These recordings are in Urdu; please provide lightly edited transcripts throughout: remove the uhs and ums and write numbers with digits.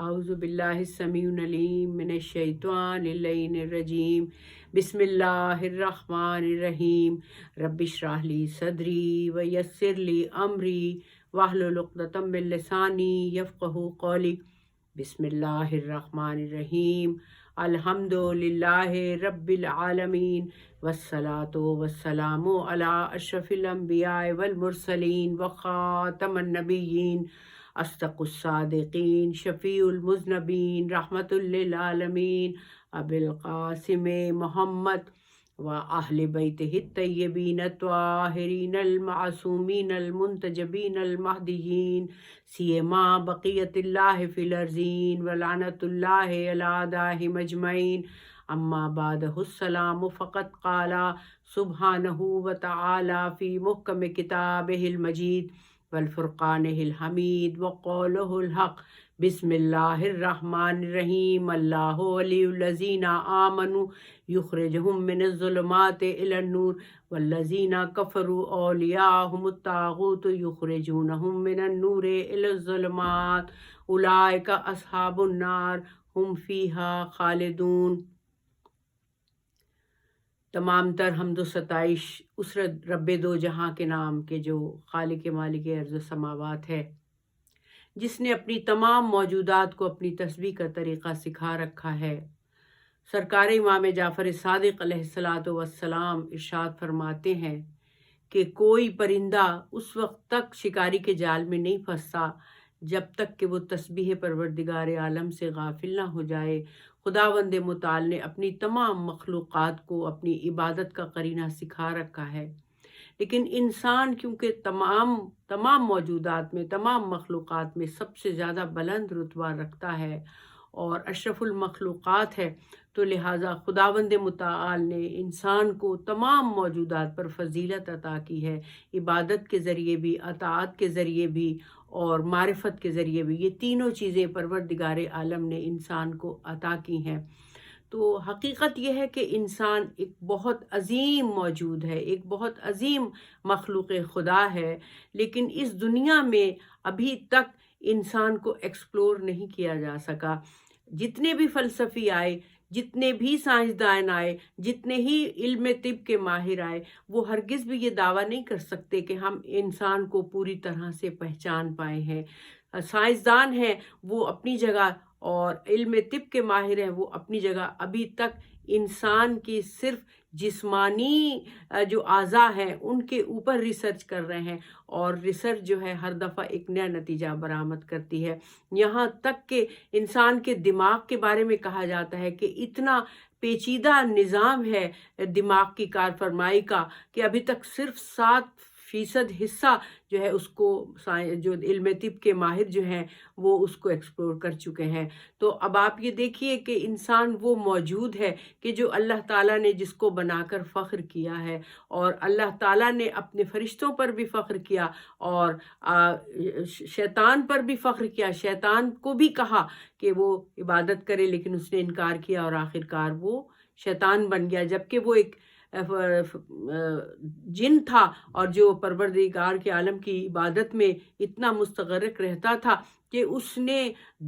اعوذ باللہ السمیع العلیم من الشیطان اللعین الرجیم بسم اللہ الرحمن الرحیم رب اشرح لی صدری ویسر لی امری واحلل عقدۃ من لسانی یفقہوا قولی بسم اللہ الرحمن الرحیم الحمد للہ رب العالمین والصلاة والسلام علی اشرف الانبیاء والمرسلین وخاتم النبیین اصدق الصادقین شفیع المذنبین رحمت للعالمین ابی القاسم محمد و اہل بیتہ الطیبین الطاہرین المعصومین المنتجبین المہدیین سیما بقیت اللہ فی الارضین ولعنت اللہ علی اعدائہم اجمعین اما بعد السلام فقد قال سبحانہ وتعالی فی محکم کتابہ المجید والفرقانہ الحمید وقولہ الحق بسم اللہ الرحمن الرحیم اللہ ولی الذین آمنوا یخرجہم من الظلمات الی النور والذین کفروا اولیاءہم الطاغوت یخرجونہم من النور الی الظلمات اولئک اصحاب النار ہم فیہا خالدون۔ تمام تر حمد و ستائش اس رب دو جہاں کے نام کے جو خالق مالک ارض و سماوات ہے، جس نے اپنی تمام موجودات کو اپنی تسبیح کا طریقہ سکھا رکھا ہے۔ سرکار امام جعفر صادق علیہ الصلاۃ والسلام ارشاد فرماتے ہیں کہ کوئی پرندہ اس وقت تک شکاری کے جال میں نہیں پھنستا جب تک کہ وہ تسبیح پروردگار عالم سے غافل نہ ہو جائے۔ خداوند متعال نے اپنی تمام مخلوقات کو اپنی عبادت کا قرینہ سکھا رکھا ہے، لیکن انسان کیونکہ تمام موجودات میں، تمام مخلوقات میں سب سے زیادہ بلند رتبہ رکھتا ہے اور اشرف المخلوقات ہے، تو لہٰذا خداوند متعال نے انسان کو تمام موجودات پر فضیلت عطا کی ہے، عبادت کے ذریعے بھی، اطاعت کے ذریعے بھی اور معرفت کے ذریعے بھی۔ یہ تینوں چیزیں پروردگار عالم نے انسان کو عطا کی ہیں۔ تو حقیقت یہ ہے کہ انسان ایک بہت عظیم موجود ہے، ایک بہت عظیم مخلوق خدا ہے، لیکن اس دنیا میں ابھی تک انسان کو ایکسپلور نہیں کیا جا سکا۔ جتنے بھی فلسفی آئے، جتنے بھی سائنسدان آئے، جتنے ہی علم طب کے ماہر آئے، وہ ہرگز بھی یہ دعویٰ نہیں کر سکتے کہ ہم انسان کو پوری طرح سے پہچان پائے ہیں۔ سائنسدان ہیں وہ اپنی جگہ اور علم طب کے ماہر ہیں وہ اپنی جگہ، ابھی تک انسان کی صرف جسمانی جو اعضاء ہیں ان کے اوپر ریسرچ کر رہے ہیں، اور ریسرچ جو ہے ہر دفعہ ایک نیا نتیجہ برآمد کرتی ہے۔ یہاں تک کہ انسان کے دماغ کے بارے میں کہا جاتا ہے کہ اتنا پیچیدہ نظام ہے دماغ کی کارفرمائی کا کہ ابھی تک صرف 7% حصہ جو ہے اس کو جو علم طب کے ماہر جو ہیں وہ اس کو ایکسپلور کر چکے ہیں۔ تو اب آپ یہ دیکھیے کہ انسان وہ موجود ہے کہ جو اللہ تعالیٰ نے جس کو بنا کر فخر کیا ہے، اور اللہ تعالیٰ نے اپنے فرشتوں پر بھی فخر کیا اور شیطان پر بھی فخر کیا۔ شیطان کو بھی کہا کہ وہ عبادت کرے، لیکن اس نے انکار کیا اور آخرکار وہ شیطان بن گیا، جبکہ وہ ایک جن تھا اور جو پروردگار کے عالم کی عبادت میں اتنا مستغرق رہتا تھا کہ اس نے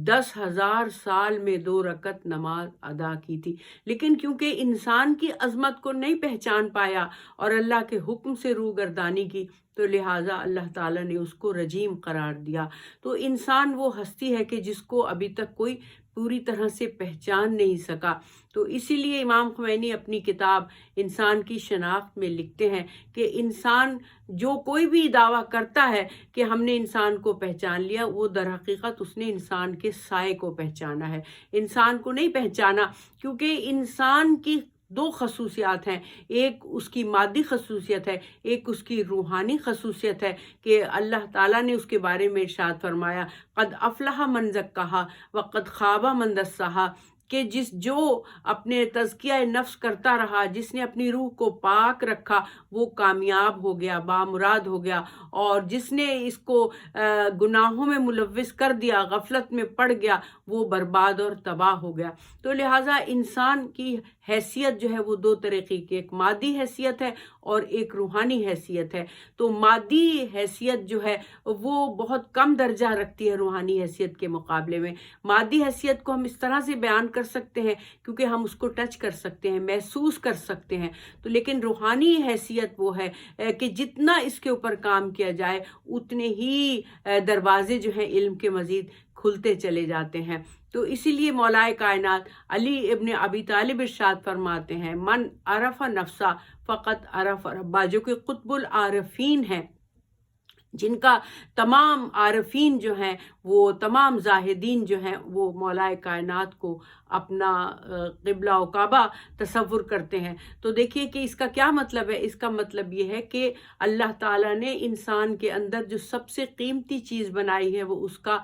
10,000 سال میں 2 رکعت نماز ادا کی تھی، لیکن کیونکہ انسان کی عظمت کو نہیں پہچان پایا اور اللہ کے حکم سے روگردانی کی، تو لہٰذا اللہ تعالیٰ نے اس کو رجیم قرار دیا۔ تو انسان وہ ہستی ہے کہ جس کو ابھی تک کوئی پوری طرح سے پہچان نہیں سکا۔ تو اسی لیے امام خمینی اپنی کتاب انسان کی شناخت میں لکھتے ہیں کہ انسان جو کوئی بھی دعویٰ کرتا ہے کہ ہم نے انسان کو پہچان لیا، وہ در حقیقت اس نے انسان کے سائے کو پہچانا ہے، انسان کو نہیں پہچانا، کیونکہ انسان کی 2 خصوصیات ہیں، ایک اس کی مادی خصوصیت ہے، ایک اس کی روحانی خصوصیت ہے کہ اللہ تعالیٰ نے اس کے بارے میں ارشاد فرمایا قد افلح من زکاہا وقد خاب من دساہا، کہ جو اپنے تزکیہ نفس کرتا رہا، جس نے اپنی روح کو پاک رکھا، وہ کامیاب ہو گیا، بامراد ہو گیا، اور جس نے اس کو گناہوں میں ملوث کر دیا، غفلت میں پڑ گیا، وہ برباد اور تباہ ہو گیا۔ تو لہٰذا انسان کی حیثیت جو ہے وہ 2 طریقے کی، ایک مادی حیثیت ہے اور ایک روحانی حیثیت ہے۔ تو مادی حیثیت جو ہے وہ بہت کم درجہ رکھتی ہے روحانی حیثیت کے مقابلے میں۔ مادی حیثیت کو ہم اس طرح سے بیان کر سکتے ہیں کیونکہ ہم اس کو ٹچ کر سکتے ہیں، محسوس کر سکتے ہیں، تو لیکن روحانی حیثیت وہ ہے کہ جتنا اس کے اوپر کام کیا جائے اتنے ہی دروازے جو ہیں علم کے مزید کھلتے چلے جاتے ہیں۔ تو اسی لیے مولائے کائنات علی ابن ابی طالب ارشاد فرماتے ہیں، من عرف نفسہ فقط عرف ربہ، جو کہ قطب العارفین ہیں، جن کا تمام عارفین جو ہیں، وہ تمام زاہدین جو ہیں، وہ مولائے کائنات کو اپنا قبلہ و کعبہ تصور کرتے ہیں۔ تو دیکھیے کہ اس کا کیا مطلب ہے۔ اس کا مطلب یہ ہے کہ اللہ تعالیٰ نے انسان کے اندر جو سب سے قیمتی چیز بنائی ہے وہ اس کا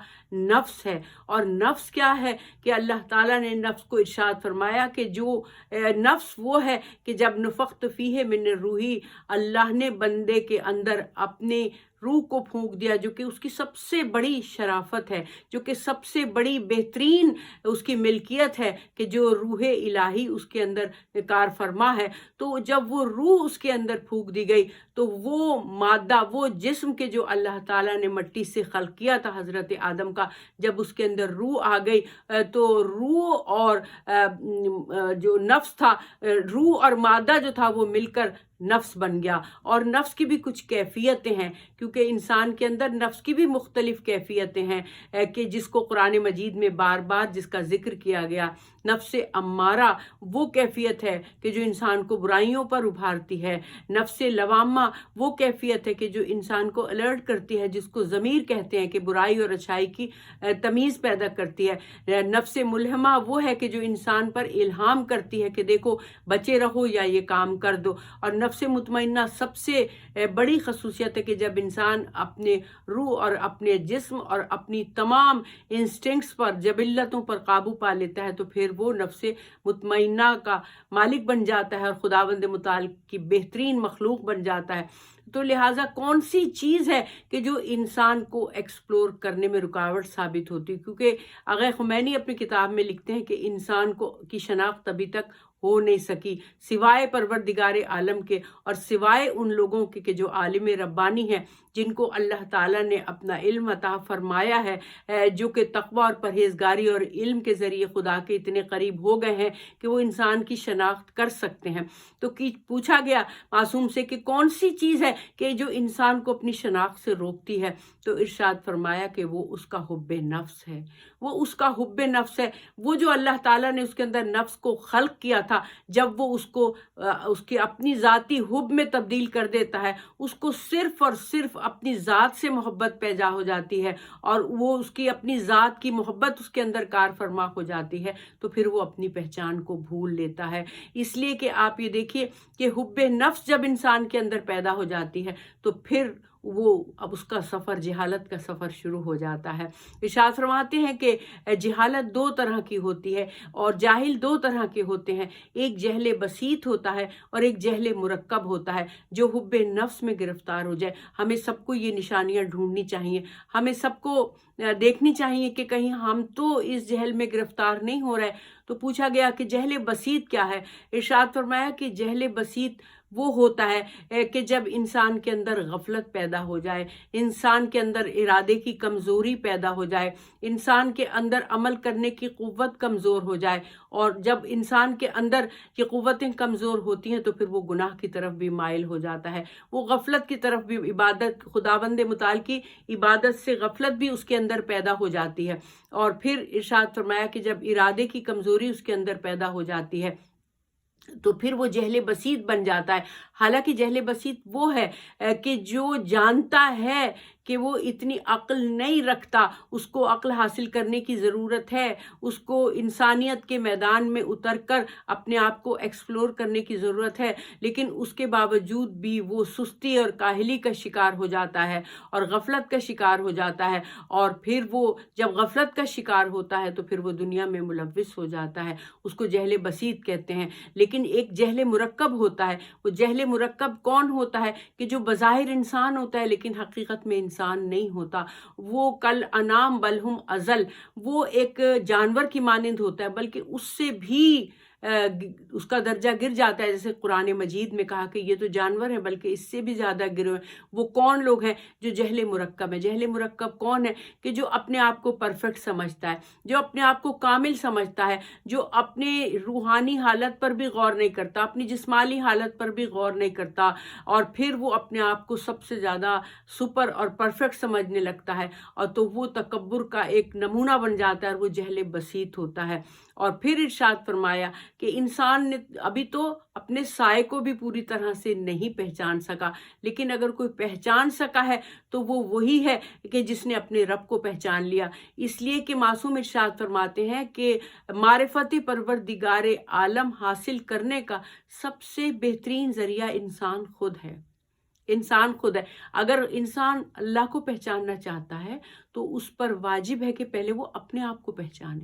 نفس ہے۔ اور نفس کیا ہے کہ اللہ تعالیٰ نے نفس کو ارشاد فرمایا کہ جو نفس وہ ہے کہ جب نفخت فیہ من روحی، اللہ نے بندے کے اندر اپنے روح کو پھونک دیا، جو کہ اس کی سب سے بڑی شرافت ہے، جو کہ سب سے بڑی بہترین اس کی ملکیت ہے کہ جو روح الہی اس کے اندر کار فرما ہے۔ تو جب وہ روح اس کے اندر پھونک دی گئی تو وہ مادہ، وہ جسم کے جو اللہ تعالیٰ نے مٹی سے خلق کیا تھا حضرت آدم کا، جب اس کے اندر روح آ گئی تو روح اور جو نفس تھا، روح اور مادہ جو تھا وہ مل کر نفس بن گیا۔ اور نفس کی بھی کچھ کیفیتیں ہیں، کیونکہ انسان کے اندر نفس کی بھی مختلف کیفیتیں ہیں کہ جس کو قرآن مجید میں بار بار جس کا ذکر کیا گیا۔ نفس امارہ وہ کیفیت ہے کہ جو انسان کو برائیوں پر ابھارتی ہے۔ نفس لوامہ وہ کیفیت ہے کہ جو انسان کو الرٹ کرتی ہے، جس کو ضمیر کہتے ہیں، کہ برائی اور اچھائی کی تمیز پیدا کرتی ہے۔ نفس ملہمہ وہ ہے کہ جو انسان پر الہام کرتی ہے کہ دیکھو بچے رہو یا یہ کام کر دو۔ اور نفس مطمئنہ سب سے بڑی خصوصیت ہے کہ جب انسان اپنے روح اور اپنے جسم اور اپنی تمام انسٹنکٹس پر، جبلتوں پر قابو پا لیتا ہے تو پھر وہ نفس مطمئنہ کا مالک بن جاتا ہے اور خداوند متعال کی بہترین مخلوق بن جاتا ہے۔ تو لہٰذا کون سی چیز ہے کہ جو انسان کو ایکسپلور کرنے میں رکاوٹ ثابت ہوتی، کیونکہ آغا خمینی اپنی کتاب میں لکھتے ہیں کہ انسان کی شناخت ابھی تک ہو نہیں سکی سوائے پروردگار عالم کے اور سوائے ان لوگوں کے کہ جو عالم ربانی ہیں، جن کو اللہ تعالیٰ نے اپنا علم عطا فرمایا ہے، جو کہ تقوی اور پرہیزگاری اور علم کے ذریعے خدا کے اتنے قریب ہو گئے ہیں کہ وہ انسان کی شناخت کر سکتے ہیں۔ تو پوچھا گیا معصوم سے کہ کون سی چیز ہے کہ جو انسان کو اپنی شناخت سے روکتی ہے، تو ارشاد فرمایا کہ وہ اس کا حب نفس ہے، وہ اس کا حب نفس ہے۔ وہ جو اللہ تعالیٰ نے اس کے اندر نفس کو خلق کیا تھا، جب وہ اس کے اپنی ذاتی حب میں تبدیل کر دیتا ہے، اس کو صرف اور صرف اپنی ذات سے محبت پیدا ہو جاتی ہے اور وہ اس کی اپنی ذات کی محبت اس کے اندر کار فرما ہو جاتی ہے، تو پھر وہ اپنی پہچان کو بھول لیتا ہے۔ اس لیے کہ آپ یہ دیکھیے کہ حب نفس جب انسان کے اندر پیدا ہو جاتی ہے تو پھر وہ اب اس کا سفر، جہالت کا سفر شروع ہو جاتا ہے۔ ارشاد فرماتے ہیں کہ جہالت دو طرح کی ہوتی ہے اور جاہل دو طرح کے ہوتے ہیں، ایک جہل بسیط ہوتا ہے اور ایک جہل مرکب ہوتا ہے۔ جو حب نفس میں گرفتار ہو جائے، ہمیں سب کو یہ نشانیاں ڈھونڈنی چاہیے، ہمیں سب کو دیکھنی چاہیے کہ کہیں ہم تو اس جہل میں گرفتار نہیں ہو رہے۔ تو پوچھا گیا کہ جہل بسیط کیا ہے؟ ارشاد فرمایا کہ جہل بسیط وہ ہوتا ہے کہ جب انسان کے اندر غفلت پیدا ہو جائے، انسان کے اندر ارادے کی کمزوری پیدا ہو جائے، انسان کے اندر عمل کرنے کی قوت کمزور ہو جائے، اور جب انسان کے اندر یہ قوتیں کمزور ہوتی ہیں تو پھر وہ گناہ کی طرف بھی مائل ہو جاتا ہے، وہ غفلت کی طرف بھی، عبادت، خداوند متعال کی عبادت سے غفلت بھی اس کے اندر پیدا ہو جاتی ہے۔ اور پھر ارشاد فرمایا کہ جب ارادے کی کمزوری اس کے اندر پیدا ہو جاتی ہے تو پھر وہ جہل بسیط بن جاتا ہے۔ حالانکہ جہل بسیط وہ ہے کہ جو جانتا ہے کہ وہ اتنی عقل نہیں رکھتا، اس کو عقل حاصل کرنے کی ضرورت ہے، اس کو انسانیت کے میدان میں اتر کر اپنے آپ کو ایکسپلور کرنے کی ضرورت ہے، لیکن اس کے باوجود بھی وہ سستی اور کاہلی کا شکار ہو جاتا ہے اور غفلت کا شکار ہو جاتا ہے، اور پھر وہ جب غفلت کا شکار ہوتا ہے تو پھر وہ دنیا میں ملوث ہو جاتا ہے۔ اس کو جہل بسیط کہتے ہیں۔ لیکن ایک جہل مرکب ہوتا ہے۔ وہ جہل مرکب کون ہوتا ہے؟ کہ جو بظاہر انسان ہوتا ہے لیکن حقیقت میں انسان نہیں ہوتا، وہ کل انام بل ہم اضل، وہ ایک جانور کی مانند ہوتا ہے، بلکہ اس سے بھی اس کا درجہ گر جاتا ہے، جیسے قرآن مجید میں کہا کہ یہ تو جانور ہیں بلکہ اس سے بھی زیادہ گرے ہوئے ہیں۔ وہ کون لوگ ہیں؟ جو جہل مرکب ہے۔ جہل مرکب کون ہے؟ کہ جو اپنے آپ کو پرفیکٹ سمجھتا ہے، جو اپنے آپ کو کامل سمجھتا ہے، جو اپنے روحانی حالت پر بھی غور نہیں کرتا، اپنی جسمانی حالت پر بھی غور نہیں کرتا، اور پھر وہ اپنے آپ کو سب سے زیادہ سپر اور پرفیکٹ سمجھنے لگتا ہے، اور تو وہ تکبر کا ایک نمونہ بن جاتا ہے اور وہ جہل بسیط ہوتا ہے۔ اور پھر ارشاد فرمایا کہ انسان نے ابھی تو اپنے سائے کو بھی پوری طرح سے نہیں پہچان سکا، لیکن اگر کوئی پہچان سکا ہے تو وہ وہی ہے کہ جس نے اپنے رب کو پہچان لیا۔ اس لیے کہ معصوم ارشاد فرماتے ہیں کہ معرفت پروردگار عالم حاصل کرنے کا سب سے بہترین ذریعہ انسان خود ہے۔ انسان خود ہے۔ اگر انسان اللہ کو پہچاننا چاہتا ہے تو اس پر واجب ہے کہ پہلے وہ اپنے آپ کو پہچانے،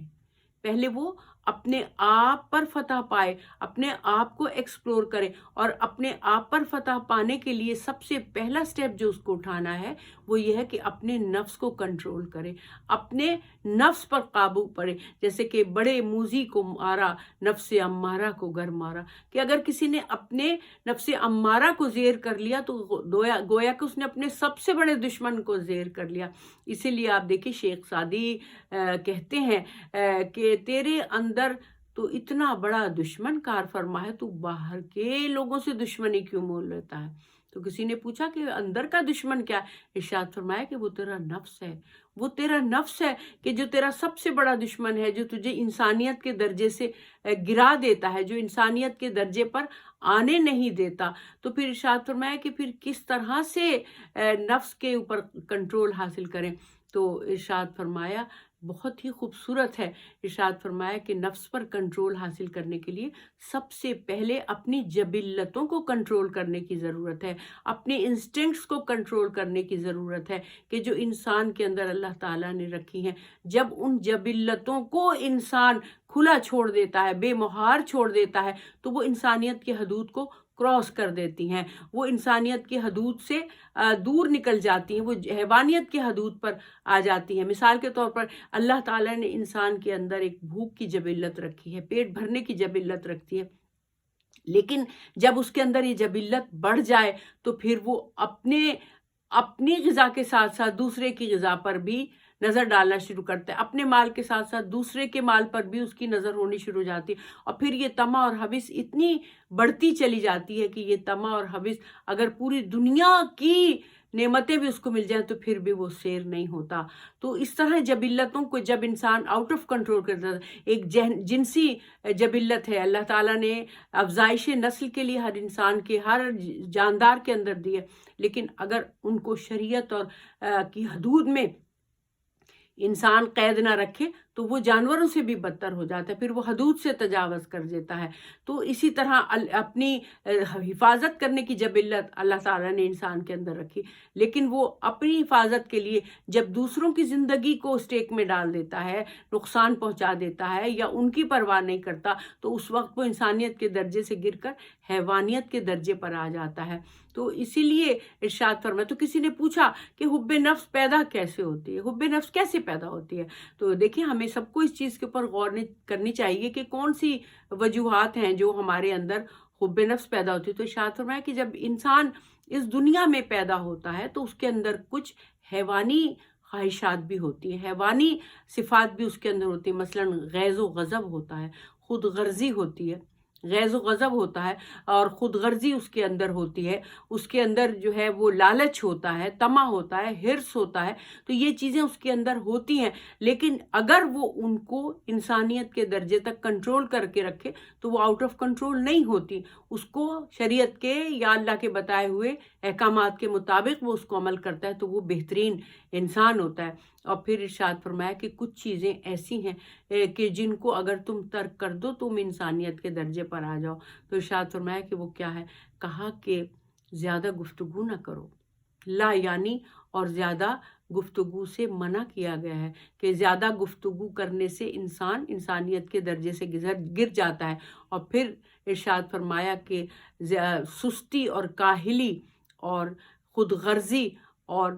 پہلے وہ اپنے آپ پر فتح پائے، اپنے آپ کو ایکسپلور کرے، اور اپنے آپ پر فتح پانے کے لیے سب سے پہلا سٹیپ جو اس کو اٹھانا ہے وہ یہ ہے کہ اپنے نفس کو کنٹرول کرے، اپنے نفس پر قابو پڑے۔ جیسے کہ بڑے موذی کو مارا، نفس امارہ کو گر مارا، کہ اگر کسی نے اپنے نفس امارہ کو زیر کر لیا تو گویا کہ اس نے اپنے سب سے بڑے دشمن کو زیر کر لیا۔ اسی لیے آپ دیکھیں شیخ سعدی کہتے ہیں کہ تیرے اندر تو اتنا بڑا دشمن کار فرما ہے، تو باہر کے لوگوں سے دشمنی کیوں مول لیتا ہے؟ تو کسی نے پوچھا کہ اندر کا دشمن کیا ہے؟ ارشاد فرمایا کہ وہ تیرا نفس ہے، وہ تیرا نفس ہے کہ جو تیرا سب سے بڑا دشمن ہے، جو تجھے انسانیت کے درجے سے گرا دیتا ہے، جو انسانیت کے درجے پر آنے نہیں دیتا۔ تو پھر ارشاد فرمایا کہ پھر کس طرح سے نفس کے اوپر کنٹرول حاصل کریں؟ تو ارشاد فرمایا بہت ہی خوبصورت ہے، ارشاد فرمایا کہ نفس پر کنٹرول حاصل کرنے کے لیے سب سے پہلے اپنی جبلتوں کو کنٹرول کرنے کی ضرورت ہے، اپنے انسٹنکٹس کو کنٹرول کرنے کی ضرورت ہے کہ جو انسان کے اندر اللہ تعالیٰ نے رکھی ہیں۔ جب ان جبلتوں کو انسان کھلا چھوڑ دیتا ہے، بے مہار چھوڑ دیتا ہے، تو وہ انسانیت کی حدود کو کراس کر دیتی ہیں، وہ انسانیت کی حدود سے دور نکل جاتی ہیں، وہ حیوانیت کی حدود پر آ جاتی ہیں۔ مثال کے طور پر اللہ تعالیٰ نے انسان کے اندر ایک بھوک کی جبلت رکھی ہے، پیٹ بھرنے کی جبلت رکھتی ہے، لیکن جب اس کے اندر یہ جبلت بڑھ جائے تو پھر وہ اپنی غذا کے ساتھ ساتھ دوسرے کی غذا پر بھی نظر ڈالنا شروع کرتا ہے، اپنے مال کے ساتھ ساتھ دوسرے کے مال پر بھی اس کی نظر ہونی شروع ہو جاتی ہے، اور پھر یہ طمع اور ہوس اتنی بڑھتی چلی جاتی ہے کہ یہ طمع اور ہوس اگر پوری دنیا کی نعمتیں بھی اس کو مل جائیں تو پھر بھی وہ سیر نہیں ہوتا۔ تو اس طرح جبلتوں کو جب انسان آؤٹ آف کنٹرول کرتا ہے، ایک جنسی جبلت ہے، اللہ تعالیٰ نے افزائش نسل کے لیے ہر انسان کے، ہر جاندار کے اندر دی ہے، لیکن اگر ان کو شریعت اور کی حدود میں انسان قید نہ رکھے تو وہ جانوروں سے بھی بدتر ہو جاتا ہے، پھر وہ حدود سے تجاوز کر دیتا ہے۔ تو اسی طرح اپنی حفاظت کرنے کی جبلت اللہ تعالیٰ نے انسان کے اندر رکھی، لیکن وہ اپنی حفاظت کے لیے جب دوسروں کی زندگی کو اسٹیک میں ڈال دیتا ہے، نقصان پہنچا دیتا ہے یا ان کی پرواہ نہیں کرتا، تو اس وقت وہ انسانیت کے درجے سے گر کر حیوانیت کے درجے پر آ جاتا ہے۔ تو اسی لیے ارشاد فرمایا، تو کسی نے پوچھا کہ حب نفس پیدا کیسے ہوتی ہے، حب نفس کیسے پیدا ہوتی ہے؟ تو دیکھیں ہمیں سب کو اس چیز کے اوپر غور کرنی چاہیے کہ کون سی وجوہات ہیں جو ہمارے اندر حب نفس پیدا ہوتی ہے۔ تو ارشاد فرمایا کہ جب انسان اس دنیا میں پیدا ہوتا ہے تو اس کے اندر کچھ حیوانی خواہشات بھی ہوتی ہیں، حیوانی صفات بھی اس کے اندر ہوتی ہیں، مثلا غیظ و غضب ہوتا ہے، خود غرضی ہوتی ہے، غیظ و غضب ہوتا ہے اور خود غرضی اس کے اندر ہوتی ہے، اس کے اندر جو ہے وہ لالچ ہوتا ہے، طمع ہوتا ہے، حرص ہوتا ہے، تو یہ چیزیں اس کے اندر ہوتی ہیں، لیکن اگر وہ ان کو انسانیت کے درجے تک کنٹرول کر کے رکھے تو وہ آؤٹ آف کنٹرول نہیں ہوتی، اس کو شریعت کے یا اللہ کے بتائے ہوئے احکامات کے مطابق وہ اس کو عمل کرتا ہے تو وہ بہترین انسان ہوتا ہے۔ اور پھر ارشاد فرمایا کہ کچھ چیزیں ایسی ہیں کہ جن کو اگر تم ترک کر دو تم انسانیت کے درجے پر آ جاؤ۔ تو ارشاد فرمایا کہ وہ کیا ہے؟ کہا کہ زیادہ گفتگو نہ کرو، لا یعنی، اور زیادہ گفتگو سے منع کیا گیا ہے کہ زیادہ گفتگو کرنے سے انسان انسانیت کے درجے سے گر جاتا ہے۔ اور پھر ارشاد فرمایا کہ سستی اور کاہلی اور خود غرضی اور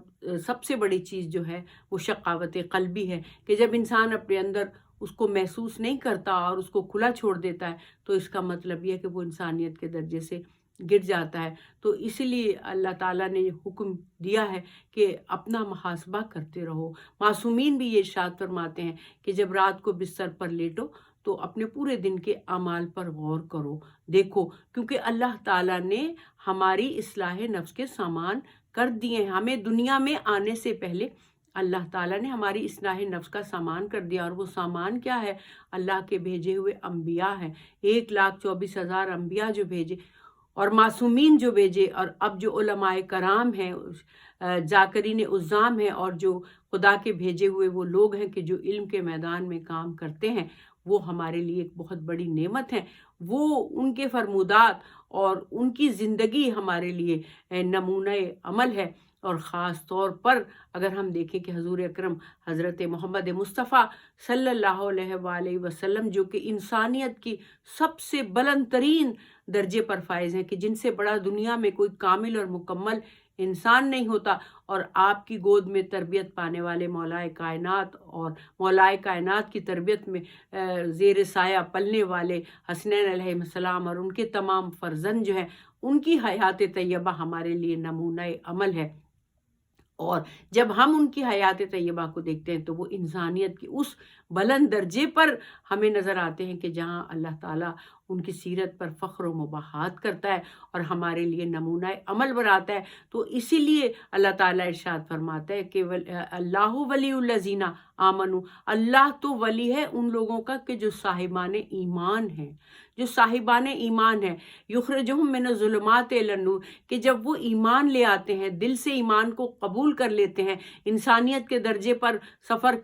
سب سے بڑی چیز جو ہے وہ شقاوت قلبی ہے کہ جب انسان اپنے اندر اس کو محسوس نہیں کرتا اور اس کو کھلا چھوڑ دیتا ہے تو اس کا مطلب یہ ہے کہ وہ انسانیت کے درجے سے گر جاتا ہے۔ تو اسی لیے اللہ تعالیٰ نے حکم دیا ہے کہ اپنا محاسبہ کرتے رہو۔ معصومین بھی یہ ارشاد فرماتے ہیں کہ جب رات کو بستر پر لیٹو تو اپنے پورے دن کے اعمال پر غور کرو، دیکھو، کیونکہ اللہ تعالیٰ نے ہماری اصلاح نفس کے سامان کر دیے ہیں۔ ہمیں دنیا میں آنے سے پہلے اللہ تعالیٰ نے ہماری اصلاح نفس کا سامان کر دیا، اور وہ سامان کیا ہے؟ اللہ کے بھیجے ہوئے انبیاء ہیں۔ 1,24,000 انبیاء جو بھیجے اور معصومین جو بھیجے، اور اب جو علماء کرام ہیں، ذاکرین عظام ہیں، اور جو خدا کے بھیجے ہوئے وہ لوگ ہیں کہ جو علم کے میدان میں کام کرتے ہیں، وہ ہمارے لیے ایک بہت بڑی نعمت ہے۔ وہ ان کے فرمودات اور ان کی زندگی ہمارے لیے نمونہ عمل ہے۔ اور خاص طور پر اگر ہم دیکھیں کہ حضور اکرم حضرت محمد مصطفیٰ صلی اللہ علیہ وآلہ وسلم جو کہ انسانیت کی سب سے بلند ترین درجے پر فائز ہیں، کہ جن سے بڑا دنیا میں کوئی کامل اور مکمل انسان نہیں ہوتا، اور آپ کی گود میں تربیت پانے والے مولائے کائنات اور مولائے کائنات کی تربیت میں زیر سایہ پلنے والے حسنین علیہ السلام اور ان کے تمام فرزند جو ہیں، ان کی حیات طیبہ ہمارے لیے نمونہ عمل ہے۔ اور جب ہم ان کی حیات طیبہ کو دیکھتے ہیں تو وہ انسانیت کی اس بلند درجے پر ہمیں نظر آتے ہیں کہ جہاں اللہ تعالیٰ ان کی سیرت پر فخر و مباحات کرتا ہے اور ہمارے لیے نمونہ عمل بناتا ہے۔ تو اسی لیے اللہ تعالیٰ ارشاد فرماتا ہے کہ اللہ ولی الذین آمنوا، اللہ تو ولی ہے ان لوگوں کا کہ جو صاحبان ایمان ہیں، جو صاحبان ایمان ہیں، یخرجہم من الظلمات الی النور، کہ جب وہ ایمان لے آتے ہیں، دل سے ایمان کو قبول کر لیتے ہیں، انسانیت کے درجے پر سفر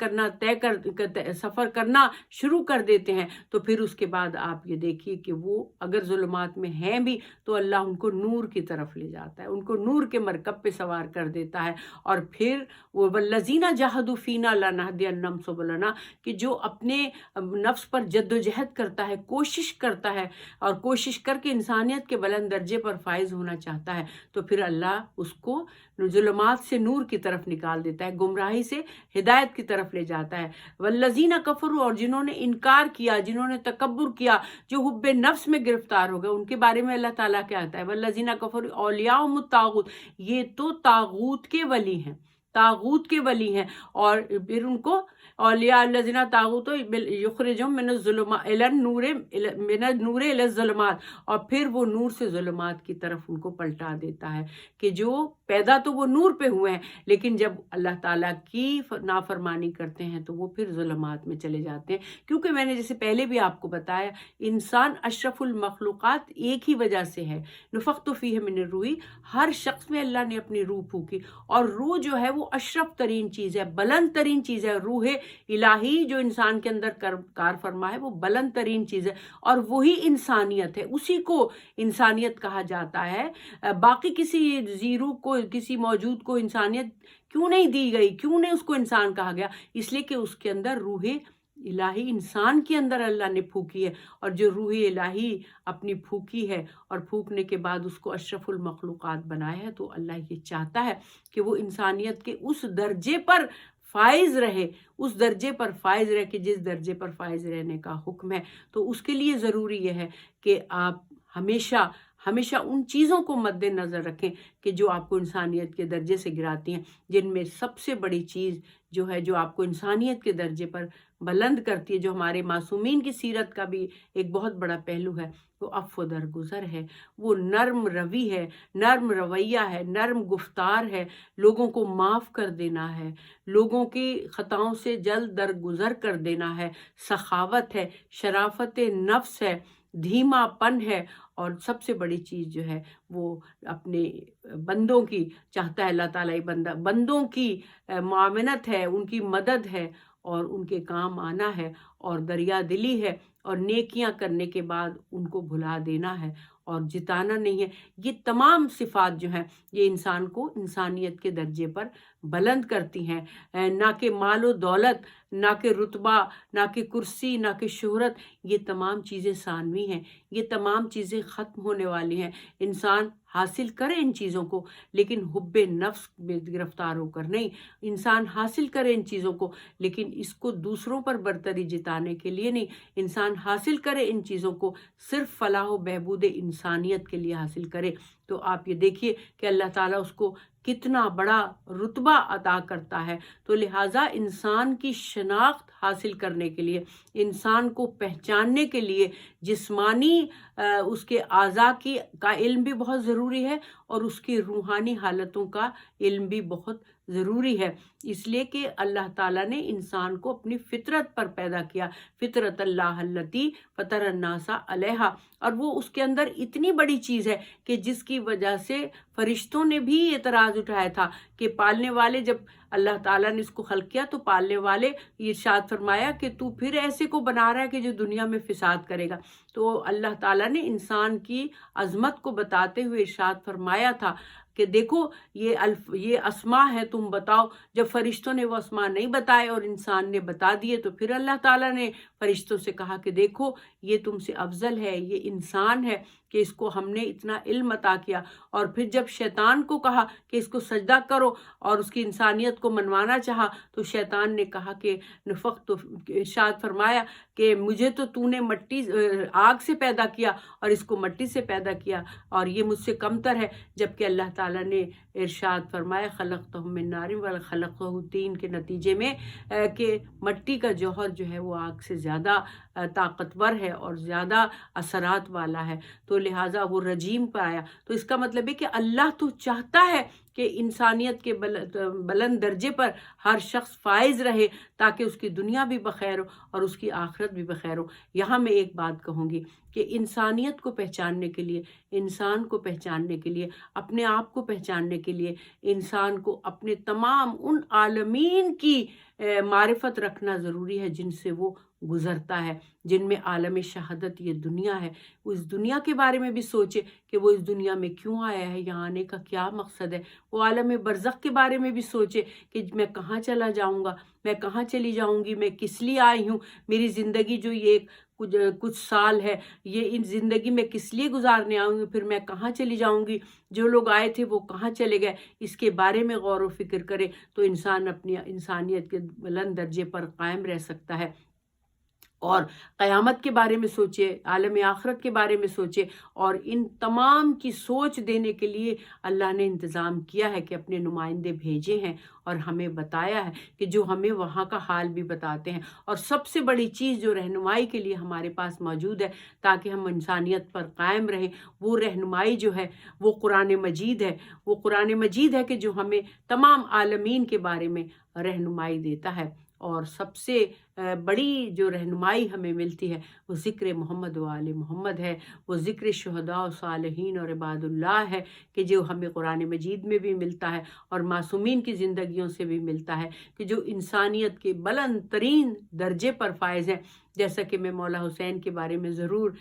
کرنا شروع کر دیتے ہیں، تو پھر اس کے بعد آپ یہ دیکھیے کہ وہ اگر ظلمات میں ہیں بھی تو اللہ ان کو نور کی طرف لے جاتا ہے، ان کو نور کے مرکب پہ سوار کر دیتا ہے۔ اور پھر وہ والذین جاہدوا فینا لنہدینہم سبلنا، کہ جو اپنے نفس پر جد و جہد کرتا ہے، کوشش کرتا ہے، اور کوشش کر کے انسانیت کے بلند درجے پر فائز ہونا چاہتا ہے، تو پھر اللہ اس کو ظلمات سے نور کی طرف نکال دیتا ہے، گمراہی سے ہدایت کی طرف لے جاتا ہے۔ والذین کفروا، اور جنہوں نے انکار کیا، جنہوں نے تکبر کیا، جو حب نفس میں گرفتار ہو گئے، ان کے بارے میں اللہ تعالیٰ کیا کہتا ہے؟ والذین کفروا اولیاءہم الطاغوت، یہ تو طاغوت کے ولی ہیں، طاغوت کے ولی ہیں، اور پھر ان کو اولیاء الذین طاغوت یخرجہم من الظلمات الی النور، من النور الی الظلمات، اور پھر وہ نور سے ظلمات کی طرف ان کو پلٹا دیتا ہے، کہ جو پیدا تو وہ نور پہ ہوئے ہیں، لیکن جب اللہ تعالیٰ کی نافرمانی کرتے ہیں تو وہ پھر ظلمات میں چلے جاتے ہیں۔ کیونکہ میں نے جیسے پہلے بھی آپ کو بتایا، انسان اشرف المخلوقات ایک ہی وجہ سے ہے، نفخت فیہ من الروح، ہر شخص میں اللہ نے اپنی روح پھونکی، اور روح جو ہے وہ اشرف ترین چیز ہے، بلند ترین چیز ہے۔ روح الہی جو انسان کے اندر کار فرما ہے وہ بلند ترین چیز ہے، اور وہی انسانیت ہے، اسی کو انسانیت کہا جاتا ہے۔ باقی کسی زیرو کو، کسی موجود کو انسانیت کیوں نہیں دی گئی، کیوں نہیں اس کو انسان کہا گیا؟ اس لیے کہ اس کے اندر روح الہی انسان کے اندر اللہ نے پھونکی ہے، اور جو روح الہی اپنی پھونکی ہے اور پھونکنے کے بعد اس کو اشرف المخلوقات بنایا ہے، تو اللہ یہ چاہتا ہے کہ وہ انسانیت کے اس درجے پر فائز رہے، اس درجے پر فائز رہے کہ جس درجے پر فائز رہنے کا حکم ہے۔ تو اس کے لیے ضروری یہ ہے کہ آپ ہمیشہ ان چیزوں کو مد نظر رکھیں کہ جو آپ کو انسانیت کے درجے سے گراتی ہیں، جن میں سب سے بڑی چیز جو ہے، جو آپ کو انسانیت کے درجے پر بلند کرتی ہے، جو ہمارے معصومین کی سیرت کا بھی ایک بہت بڑا پہلو ہے، وہ عفو درگزر ہے، وہ نرم روی ہے، نرم رویہ ہے، نرم گفتار ہے، لوگوں کو معاف کر دینا ہے، لوگوں کی خطاؤں سے جلد درگزر کر دینا ہے، سخاوت ہے، شرافت نفس ہے، دھیما پن ہے، اور سب سے بڑی چیز جو ہے وہ اپنے بندوں کی چاہتا ہے اللہ تعالیٰ، بندوں کی معاونت ہے، ان کی مدد ہے، اور ان کے کام آنا ہے، اور دریا دلی ہے، اور نیکیاں کرنے کے بعد ان کو بھلا دینا ہے اور جتانا نہیں ہے۔ یہ تمام صفات جو ہیں یہ انسان کو انسانیت کے درجے پر بلند کرتی ہیں، نہ کہ مال و دولت، نہ کہ رتبہ، نہ کہ کرسی، نہ کہ شہرت، یہ تمام چیزیں ثانوی ہیں، یہ تمام چیزیں ختم ہونے والی ہیں۔ انسان حاصل کرے ان چیزوں کو، لیکن حب نفس میں گرفتار ہو کر نہیں۔ انسان حاصل کرے ان چیزوں کو، لیکن اس کو دوسروں پر برتری جتانے کے لیے نہیں۔ انسان حاصل کرے ان چیزوں کو صرف فلاح و بہبود انسانیت کے لیے حاصل کرے۔ تو آپ یہ دیکھیے کہ اللہ تعالیٰ اس کو کتنا بڑا رتبہ عطا کرتا ہے۔ تو لہٰذا انسان کی شناخت حاصل کرنے کے لیے، انسان کو پہچاننے کے لیے جسمانی اس کے اعضاء کا علم بھی بہت ضروری ہے، اور اس کی روحانی حالتوں کا علم بھی بہت ضروری ہے۔ اس لیے کہ اللہ تعالیٰ نے انسان کو اپنی فطرت پر پیدا کیا، فطرت اللہ التی فطر الناس علیہا، اور وہ اس کے اندر اتنی بڑی چیز ہے کہ جس کی وجہ سے فرشتوں نے بھی اعتراض اٹھایا تھا کہ پالنے والے، جب اللہ تعالیٰ نے اس کو خلق کیا تو پالنے والے ارشاد فرمایا کہ تو پھر ایسے کو بنا رہا ہے کہ جو دنیا میں فساد کرے گا۔ تو اللہ تعالیٰ نے انسان کی عظمت کو بتاتے ہوئے ارشاد فرمایا تھا کہ دیکھو یہ اسماء ہے، تم بتاؤ۔ جب فرشتوں نے وہ اسماء نہیں بتائے اور انسان نے بتا دیے، تو پھر اللہ تعالیٰ نے فرشتوں سے کہا کہ دیکھو یہ تم سے افضل ہے، یہ انسان ہے کہ اس کو ہم نے اتنا علم عطا کیا۔ اور پھر جب شیطان کو کہا کہ اس کو سجدہ کرو اور اس کی انسانیت کو منوانا چاہا، تو شیطان نے کہا کہ نفخت، تو ارشاد فرمایا کہ مجھے تو نے مٹی آگ سے پیدا کیا اور اس کو مٹی سے پیدا کیا، اور یہ مجھ سے کمتر ہے۔ جبکہ اللہ تعالیٰ نے ارشاد فرمایا خلقتہ من نار وخلقہ طین کے نتیجے میں کہ مٹی کا جوہر جو ہے وہ آگ سے زیادہ طاقتور ہے اور زیادہ اثرات والا ہے، تو لہٰذا وہ رجیم پر آیا۔ تو اس کا مطلب ہے کہ اللہ تو چاہتا ہے کہ انسانیت کے بلند درجے پر ہر شخص فائز رہے، تاکہ اس کی دنیا بھی بخیر ہو اور اس کی آخرت بھی بخیر ہو۔ یہاں میں ایک بات کہوں گی کہ انسانیت کو پہچاننے کے لیے، انسان کو پہچاننے کے لیے، اپنے آپ کو پہچاننے کے لیے، انسان کو اپنے تمام ان عالمین کی معرفت رکھنا ضروری ہے جن سے وہ گزرتا ہے، جن میں عالم شہادت یہ دنیا ہے۔ اس دنیا کے بارے میں بھی سوچے کہ وہ اس دنیا میں کیوں آیا ہے، یہاں آنے کا کیا مقصد ہے۔ وہ عالم برزخ کے بارے میں بھی سوچے کہ میں کہاں چلا جاؤں گا، میں کہاں چلی جاؤں گی، میں کس لیے آئی ہوں، میری زندگی جو یہ کچھ سال ہے، یہ ان زندگی میں کس لیے گزارنے آؤں گی، پھر میں کہاں چلی جاؤں گی، جو لوگ آئے تھے وہ کہاں چلے گئے۔ اس کے بارے میں غور و فکر کرے تو انسان اپنی انسانیت کے بلند درجے پر قائم رہ سکتا ہے۔ اور قیامت کے بارے میں سوچے، عالم آخرت کے بارے میں سوچے، اور ان تمام کی سوچ دینے کے لیے اللہ نے انتظام کیا ہے کہ اپنے نمائندے بھیجے ہیں اور ہمیں بتایا ہے کہ جو ہمیں وہاں کا حال بھی بتاتے ہیں۔ اور سب سے بڑی چیز جو رہنمائی کے لیے ہمارے پاس موجود ہے تاکہ ہم انسانیت پر قائم رہیں، وہ رہنمائی جو ہے وہ قرآن مجید ہے۔ وہ قرآن مجید ہے کہ جو ہمیں تمام عالمین کے بارے میں رہنمائی دیتا ہے۔ اور سب سے بڑی جو رہنمائی ہمیں ملتی ہے وہ ذکر محمد و آل محمد ہے، وہ ذکر شہداء و صالحین اور عباد اللہ ہے کہ جو ہمیں قرآن مجید میں بھی ملتا ہے اور معصومین کی زندگیوں سے بھی ملتا ہے، کہ جو انسانیت کے بلند ترین درجے پر فائز ہیں۔ جیسا کہ میں مولا حسین کے بارے میں ضرور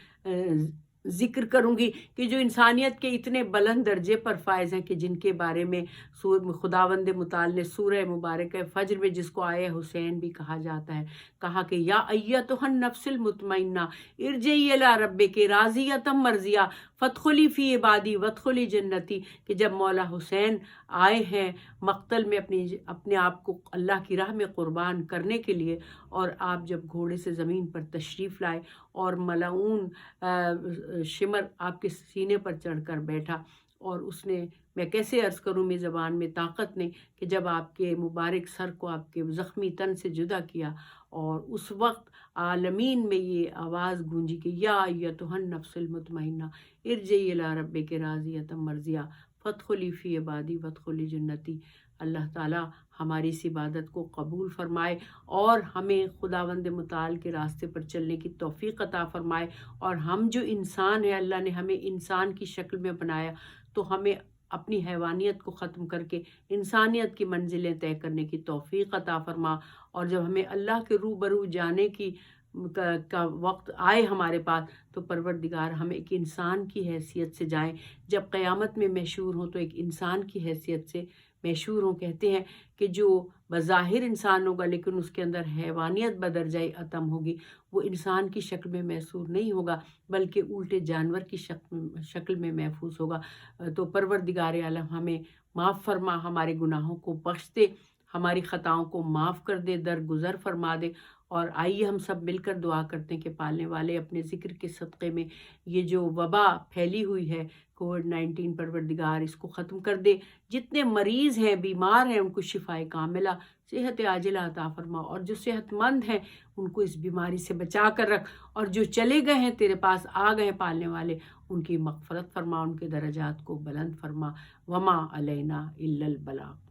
ذکر کروں گی کہ جو انسانیت کے اتنے بلند درجے پر فائز ہیں کہ جن کے بارے میں خداوند متعال نے سورہ مبارکہ فجر میں جس کو آئے حسین بھی کہا جاتا ہے، کہا کہ یا ایتھا النفس المطمئنہ ارجعی الی ربک راضیۃ مرضیہ فادخلی فی عبادی وادخلی جنتی، کہ جب مولا حسین آئے ہیں مقتل میں اپنے آپ کو اللہ کی راہ میں قربان کرنے کے لیے، اور آپ جب گھوڑے سے زمین پر تشریف لائے اور ملعون شمر آپ کے سینے پر چڑھ کر بیٹھا، اور اس نے، میں کیسے عرض کروں، میں زبان میں طاقت نہیں، کہ جب آپ کے مبارک سر کو آپ کے زخمی تن سے جدا کیا، اور اس وقت عالمین میں یہ آواز گونجی کہ یا ایتھا النفس المطمئنہ ارجعی الی ربک راضیۃ مرضیہ فادخلی فی عبادی وادخلی جنتی۔ اللہ تعالیٰ ہماری اس عبادت کو قبول فرمائے اور ہمیں خداوند متعال کے راستے پر چلنے کی توفیق عطا فرمائے، اور ہم جو انسان ہیں، اللہ نے ہمیں انسان کی شکل میں بنایا، تو ہمیں اپنی حیوانیت کو ختم کر کے انسانیت کی منزلیں طے کرنے کی توفیق عطا فرما، اور جب ہمیں اللہ کے روبرو جانے کا وقت آئے ہمارے پاس، تو پروردگار ہم ایک انسان کی حیثیت سے جائیں، جب قیامت میں محشور ہوں تو ایک انسان کی حیثیت سے مشہور ہوں، کہتے ہیں کہ جو بظاہر انسان ہوگا لیکن اس کے اندر حیوانیت بدرجہ عتم ہوگی، وہ انسان کی شکل میں محسوس نہیں ہوگا بلکہ الٹے جانور کی شکل میں محفوظ ہوگا۔ تو پروردگار عالم ہمیں معاف فرما، ہمارے گناہوں کو بخش دے، ہماری خطاؤں کو معاف کر دے، درگزر فرما دے۔ اور آئیے ہم سب مل کر دعا کرتے ہیں کہ پالنے والے اپنے ذکر کے صدقے میں یہ جو وبا پھیلی ہوئی ہے کووڈ-19، پروردگار اس کو ختم کر دے۔ جتنے مریض ہیں، بیمار ہیں، ان کو شفائے کاملہ، صحت عاجلہ عطا فرما، اور جو صحت مند ہیں ان کو اس بیماری سے بچا کر رکھ، اور جو چلے گئے ہیں تیرے پاس آ گئے پالنے والے، ان کی مغفرت فرما، ان کے درجات کو بلند فرما۔ وما علینا الا البلاغ۔